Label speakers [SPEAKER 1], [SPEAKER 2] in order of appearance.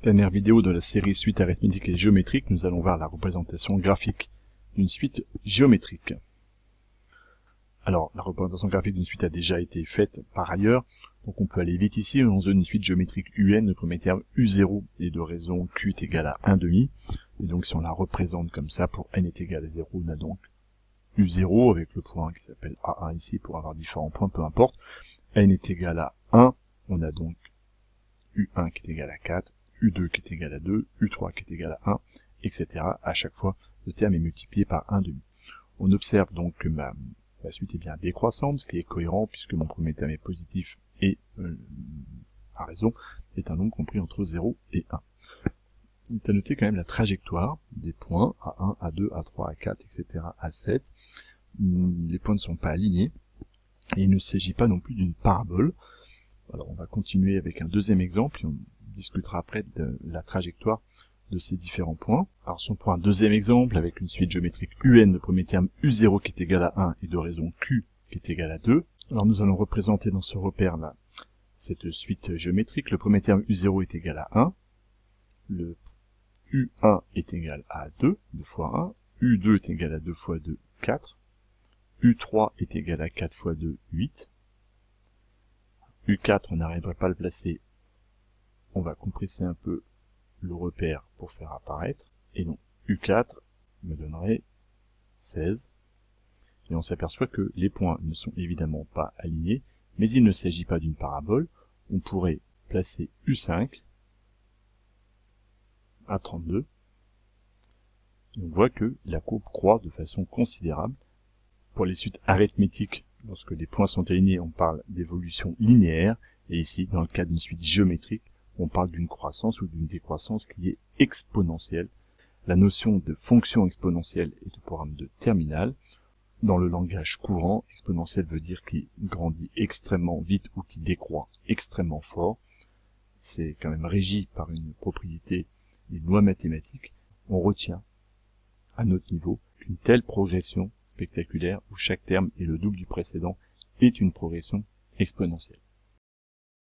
[SPEAKER 1] Dernière vidéo de la série suite arithmétique et géométrique, nous allons voir la représentation graphique d'une suite géométrique. Alors, la représentation graphique d'une suite a déjà été faite par ailleurs, donc on peut aller vite ici. On se donne une suite géométrique UN, le premier terme U0 est de raison Q est égal à 1,5. Et donc si on la représente comme ça, pour n est égal à 0, on a donc U0 avec le point qui s'appelle A1 ici pour avoir différents points, peu importe. N est égal à 1, on a donc U1 qui est égal à 4, U2 qui est égal à 2, U3 qui est égal à 1, etc. À chaque fois, le terme est multiplié par 1,5. On observe donc que ma suite est bien décroissante, ce qui est cohérent puisque mon premier terme est positif et, à raison, est un nombre compris entre 0 et 1. Il est à noter quand même la trajectoire des points A1, A2, A3, A4, etc., A7. Les points ne sont pas alignés et il ne s'agit pas non plus d'une parabole. Alors on va continuer avec un deuxième exemple et on discutera après de la trajectoire de ces différents points. Alors si on prend un deuxième exemple avec une suite géométrique UN, le premier terme U0 qui est égal à 1 et de raison Q qui est égal à 2. Alors nous allons représenter dans ce repère-là cette suite géométrique. Le premier terme U0 est égal à 1, le U1 est égal à 2, 2 fois 1, U2 est égal à 2 fois 2, 4, U3 est égal à 4 fois 2, 8, U4 on n'arriverait pas à le placer, on va compresser un peu le repère pour faire apparaître, et donc U4 me donnerait 16, et on s'aperçoit que les points ne sont évidemment pas alignés, mais il ne s'agit pas d'une parabole. On pourrait placer U5 à 32, et on voit que la courbe croît de façon considérable. Pour les suites arithmétiques, lorsque les points sont alignés, on parle d'évolution linéaire, et ici, dans le cas d'une suite géométrique, on parle d'une croissance ou d'une décroissance qui est exponentielle. La notion de fonction exponentielle est au programme de terminale. Dans le langage courant, exponentielle veut dire qu'il grandit extrêmement vite ou qui décroît extrêmement fort. C'est quand même régi par une propriété, une loi mathématique. On retient, à notre niveau, qu'une telle progression spectaculaire, où chaque terme est le double du précédent, est une progression exponentielle.